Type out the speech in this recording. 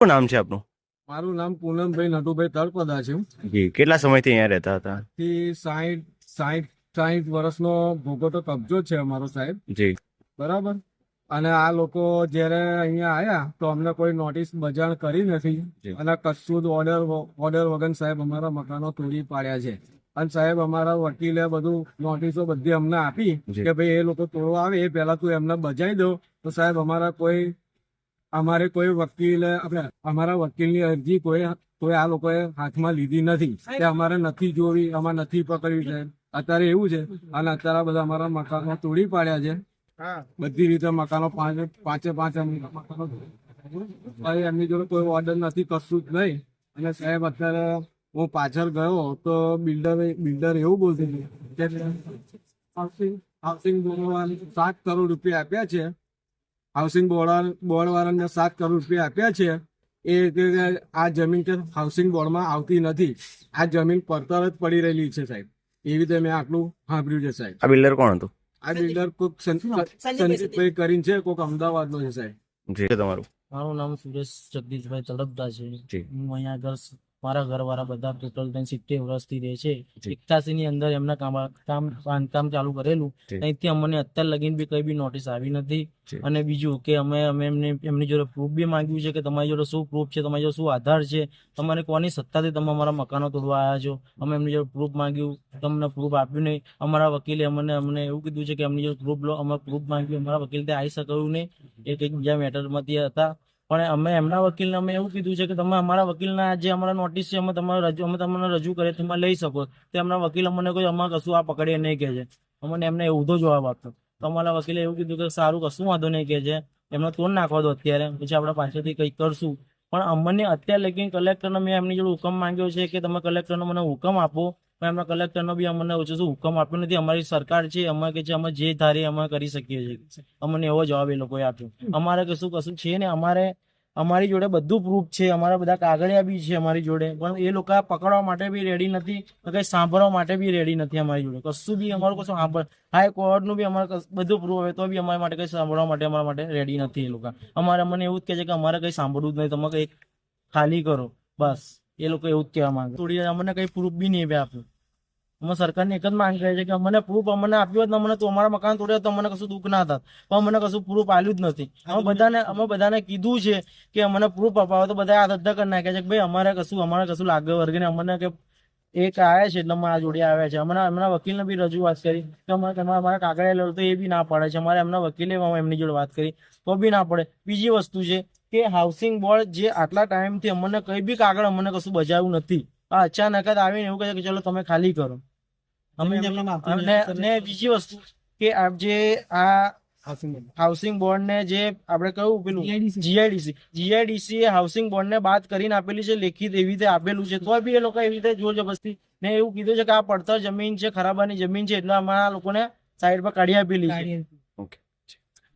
શું નામ છે આપનું? મારું નામ પૂનમભાઈ નટુભાઈ તળપદા છે. જી, કેટલા સમયથી અહીંયા રહેતા હતા? થી 60 વર્ષનો ભોગવટો કબજો છે અમારો સાહેબ. જી. બરાબર. અને આ લોકો જ્યારે અહીંયા આવ્યા તો અમને કોઈ નોટિસ બજાણ કરી નથી અને કશું જ ઓર્ડર વગર સાહેબ અમારા મકાનો તોડી પાડ્યા છે. અને સાહેબ અમારા વકીલે બધું નોટિસો બધી અમને આપી કે ભાઈ એ લોકો તોડવા આવે એ પહેલા તું એમને બજાવી દો. તો સાહેબ અમારે કોઈ વકીલે અમારા વકીલની અરજી કોઈ આ લોકોએ હાથમાં લીધી નથી કે અમારે નથી જોવી, અમારે નથી પકડવી સાહેબ. અત્યારે એવું છે અને અત્યારે બધા અમારા મકાનો તોડી પાડ્યા છે. બધી રીતે મકાનો પાંચે મકાનો એમની જોડે કોઈ ઓર્ડર નથી, કશું જ નહીં. અને સાહેબ અત્યારે હું પાછળ ગયો તો બિલ્ડર એવું બોલતું કે હાઉસિંગ બોર્ડ 7 કરોડ રૂપિયા આપ્યા છે. હાઉસિંગ બોર્ડ વાળાને 7 કરોડ રૂપિયા આપ્યા છે. એ આ જમીન કે હાઉસિંગ બોર્ડમાં આવતી નથી, આ જમીન પડતર જ પડી રહેલી છે સાહેબ. એવી રીતે મેં આટલું સાંભળ્યું છે સાહેબ. આ બિલ્ડર કોણ હતું? આ બિલ્ડર કોઈક સંદીપભાઈ કરીને છે, કોઈક અમદાવાદનો છે સાહેબ. જી. તમારું? મારું નામ સુરેશ જગદીશભાઈ તળપદા છે. જી. હું અહીંયા મારા ઘરવાળા બધા ટોટલ 70 વર્ષથી રહે છે. 81 ની અંદર એમના બાંધકામ ચાલુ કરેલું, અહીંથી અમને અત્યાર લગીન બી કઈ બી નોટિસ આવી નથી. અને બીજું કે અમે એમની જોડે પ્રૂફ બી માંગ્યું છે કે તમારી જોડે શું પ્રૂફ છે, તમારી જોડે શું આધાર છે, તમારે કોની સત્તાથી તમે અમારા મકાનો તોડવા આવ્યા છો. અમે એમની જોડે પ્રૂફ માંગ્યું, તમને પ્રૂફ આપ્યું નહીં. અમારા વકીલે અમને એવું કીધું છે કે એમની જોડે પ્રૂફ લો. અમે પ્રૂફ માંગ્યું, અમારા વકીલ ત્યાં આવી શક્યું નહીં, એ કંઈક બીજા મેટરમાંથી હતા. પણ અમે એમના વકીલને અમે એવું કીધું છે કે તમે અમારા વકીલના જે અમારા નોટિસ છે અમે તમને રજૂ કરીએ તમે લઈ શકો. તો એમના વકીલ અમને કોઈ અમારે કશું આ પકડીએ નહીં કહે છે. અમને એમને એવું જવાબ આપ્યો. તો અમારા વકીલે એવું કીધું કે સારું, કશું વાંધો નહીં કહે છે, એમને તોડ નાખવા દો અત્યારે, પછી આપણે પાછળથી કંઈક કરશું. પણ અમને અત્યારે લગી કલેક્ટરનો મેં એમની જોડે હુકમ માંગ્યો છે કે તમે કલેક્ટરનો મને હુકમ આપો. પણ એમના કલેક્ટરનો બી અમને ઓછો શું હુકમ આપ્યો નથી. અમારી સરકાર છે, અમે કે છે અમે જે ધારીએ અમે કરી શકીએ છીએ. અમને એવો જવાબ એ લોકોએ આપ્યો. અમારે કશું છે ને, અમારી જોડે બધું પ્રૂફ છે, અમારા બધા કાગળિયા બી છે અમારી જોડે, પણ એ લોકો પકડવા માટે બી રેડી નથી, કંઈ સાંભળવા માટે બી રેડી નથી. અમારી જોડે કશું બી અમારું કશું હાઈકોર્ટનું બી અમારે બધું પ્રૂફ હોય તો બી અમારા માટે કંઈ સાંભળવા માટે અમારા માટે રેડી નથી એ લોકો. અમને એવું જ કહે છે કે અમારે કંઈ સાંભળવું જ નહીં, તમે કંઈ ખાલી કરો બસ. એ લોકો એવું જ કહેવા માંગે. થોડી અમને કંઈ પ્રૂફ બી નહીં આપ્યું. અમે સરકારની એક જ માંગ કરે છે કે અમને પ્રૂફ અમને આપ્યું હોત, અમને તો અમારા મકાન તોડ્યા તો અમને કશું દુઃખ ના થાત. પણ અમને કશું પ્રૂફ આપ્યું જ નથી. અમે બધાને કીધું છે કે અમને પ્રૂફ અપાવો, તો બધા આ ધંધા કરી નાખે છે કે ભાઈ અમારે કશું લાગે વર્ગને અમને કે એક આવ્યા છે એટલે અમારા જોડે આવ્યા છે. એમના વકીલને બી રજૂઆત કરી કે અમારા કાગળિયા લો, તો એ બી ના પડે છે. અમારે એમના વકીલે એમની જોડે વાત કરી તો બી ના પડે. બીજી વસ્તુ છે કે હાઉસિંગ બોર્ડ જે આટલા ટાઈમથી અમને કઈ બી કાગળ અમને કશું બજાવ્યું નથી, આ અચાનક જ આવીને એવું કહે કે ચલો તમે ખાલી કરો. અને બીજી વસ્તુ કે આ હાઉસિંગ બોર્ડ ને જે આપણે કહ્યું પેલું જીઆઈડીસી એ હાઉસિંગ બોર્ડ ને બાદ કરીને આપેલી છે, લેખિત એવી રીતે આપેલું છે, તો બી એ લોકો એવી રીતે જોર જબરસ્તી ને એવું કીધું છે કે આ પડતર જમીન છે, ખરાબાની જમીન છે, એટલે અમારા લોકોને સાઈડ પર કાઢી આપેલી છે.